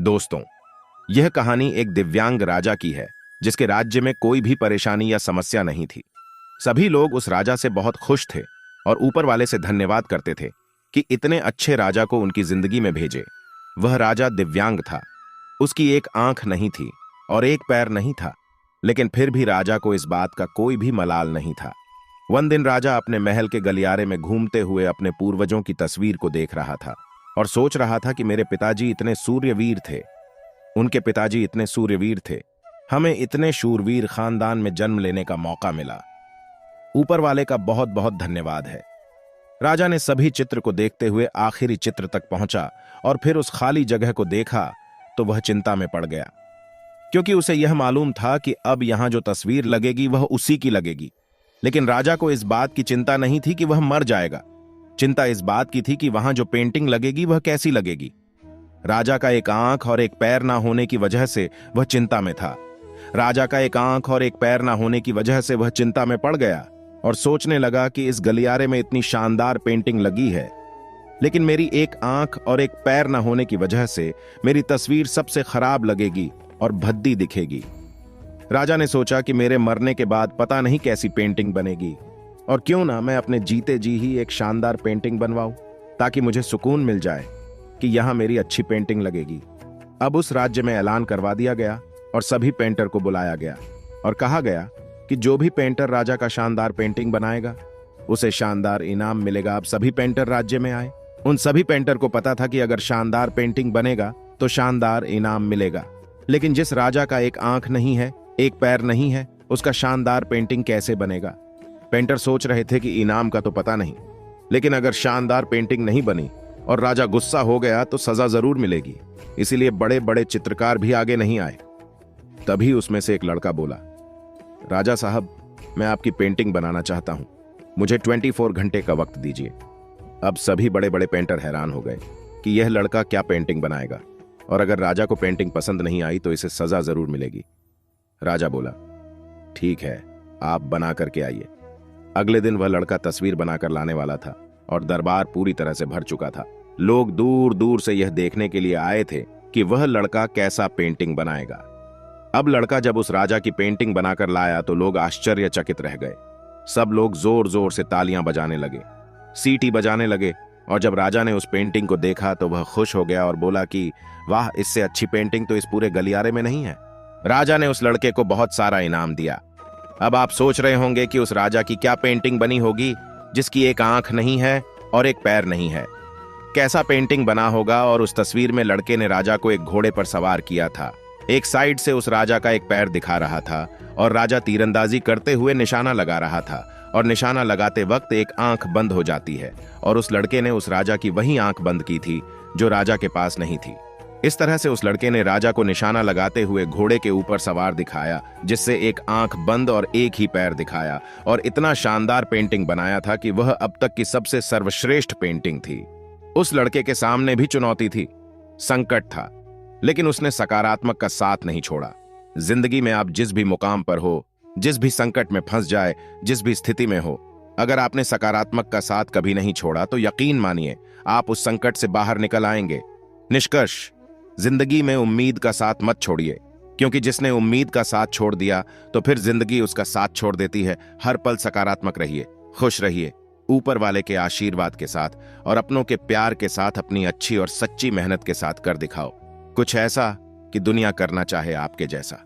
दोस्तों, यह कहानी एक दिव्यांग राजा की है जिसके राज्य में कोई भी परेशानी या समस्या नहीं थी। सभी लोग उस राजा से बहुत खुश थे और ऊपर वाले से धन्यवाद करते थे कि इतने अच्छे राजा को उनकी जिंदगी में भेजे। वह राजा दिव्यांग था। उसकी एक आंख नहीं थी और एक पैर नहीं था, लेकिन फिर भी राजा को इस बात का कोई भी मलाल नहीं था। वन दिन राजा अपने महल के गलियारे में घूमते हुए अपने पूर्वजों की तस्वीर को देख रहा था और सोच रहा था कि मेरे पिताजी इतने सूर्यवीर थे, उनके पिताजी इतने सूर्यवीर थे, हमें इतने शूरवीर खानदान में जन्म लेने का मौका मिला। ऊपर वाले का बहुत बहुत धन्यवाद है। राजा ने सभी चित्र को देखते हुए आखिरी चित्र तक पहुंचा और फिर उस खाली जगह को देखा तो वह चिंता में पड़ गया, क्योंकि उसे यह मालूम था कि अब यहां जो तस्वीर लगेगी वह उसी की लगेगी। लेकिन राजा को इस बात की चिंता नहीं थी कि वह मर जाएगा। चिंता इस बात की थी कि वहां जो पेंटिंग लगेगी वह कैसी लगेगी। राजा का एक आंख और एक पैर ना होने की वजह से वह चिंता में था। राजा का एक आंख और एक पैर ना होने की वजह से वह चिंता में पड़ गया और सोचने लगा कि इस गलियारे में इतनी शानदार पेंटिंग लगी है, लेकिन मेरी एक आंख और एक पैर ना होने की वजह से मेरी तस्वीर सबसे खराब लगेगी और भद्दी दिखेगी। राजा ने सोचा कि मेरे मरने के बाद पता नहीं कैसी पेंटिंग बनेगी, और क्यों ना मैं अपने जीते जी ही एक शानदार पेंटिंग बनवाऊं, ताकि मुझे सुकून मिल जाए कि यहां मेरी अच्छी पेंटिंग लगेगी। अब उस राज्य में ऐलान करवा दिया गया और सभी पेंटर को बुलाया गया और कहा गया कि जो भी पेंटर राजा का शानदार पेंटिंग बनाएगा उसे शानदार इनाम मिलेगा। अब सभी पेंटर राज्य में आए। उन सभी पेंटर को पता था कि अगर शानदार पेंटिंग बनेगा तो शानदार इनाम मिलेगा, लेकिन जिस राजा का एक आंख नहीं है, एक पैर नहीं है, उसका शानदार पेंटिंग कैसे बनेगा। पेंटर सोच रहे थे कि इनाम का तो पता नहीं, लेकिन अगर शानदार पेंटिंग नहीं बनी और राजा गुस्सा हो गया तो सजा जरूर मिलेगी। इसीलिए बड़े बड़े चित्रकार भी आगे नहीं आए। तभी उसमें से एक लड़का बोला, राजा साहब, मैं आपकी पेंटिंग बनाना चाहता हूं, मुझे 24 घंटे का वक्त दीजिए। अब सभी बड़े बड़े पेंटर हैरान हो गए कि यह लड़का क्या पेंटिंग बनाएगा, और अगर राजा को पेंटिंग पसंद नहीं आई तो इसे सजा जरूर मिलेगी। राजा बोला, ठीक है, आप बना करके आइए। अगले दिन वह लड़का तस्वीर बनाकर लाने वाला था और दरबार पूरी तरह से भर चुका था। लोग दूर दूर से यह देखने के लिए आए थे कि वह लड़का कैसा पेंटिंग बनाएगा। अब लड़का जब उस राजा की पेंटिंग बनाकर लाया तो लोग आश्चर्यचकित रह गए। सब लोग जोर जोर से तालियां बजाने लगे, सीटी बजाने लगे, और जब राजा ने उस पेंटिंग को देखा तो वह खुश हो गया और बोला कि वाह, इससे अच्छी पेंटिंग तो इस पूरे गलियारे में नहीं है। राजा ने उस लड़के को बहुत सारा इनाम दिया। अब आप सोच रहे होंगे कि उस राजा की क्या पेंटिंग बनी होगी जिसकी एक आंख नहीं है और एक पैर नहीं है। कैसा पेंटिंग बना होगा। और उस तस्वीर में लड़के ने राजा को एक घोड़े पर सवार किया था। एक साइड से उस राजा का एक पैर दिखा रहा था और राजा तीरंदाजी करते हुए निशाना लगा रहा था, और निशाना लगाते वक्त एक आंख बंद हो जाती है, और उस लड़के ने उस राजा की वही आंख बंद की थी जो राजा के पास नहीं थी। इस तरह से उस लड़के ने राजा को निशाना लगाते हुए घोड़े के ऊपर सवार दिखाया, जिससे एक आंख बंद और एक ही पैर दिखाया, और इतना शानदार पेंटिंग बनाया था कि वह अब तक की सबसे सर्वश्रेष्ठ पेंटिंग थी। उस लड़के के सामने भी चुनौती थी, संकट था, लेकिन उसने सकारात्मक का साथ नहीं छोड़ा। जिंदगी में आप जिस भी मुकाम पर हो, जिस भी संकट में फंस जाए, जिस भी स्थिति में हो, अगर आपने सकारात्मक का साथ कभी नहीं छोड़ा तो यकीन मानिए आप उस संकट से बाहर निकल आएंगे। निष्कर्ष, जिंदगी में उम्मीद का साथ मत छोड़िए, क्योंकि जिसने उम्मीद का साथ छोड़ दिया तो फिर जिंदगी उसका साथ छोड़ देती है। हर पल सकारात्मक रहिए, खुश रहिए, ऊपर वाले के आशीर्वाद के साथ और अपनों के प्यार के साथ अपनी अच्छी और सच्ची मेहनत के साथ कर दिखाओ कुछ ऐसा कि दुनिया करना चाहे आपके जैसा।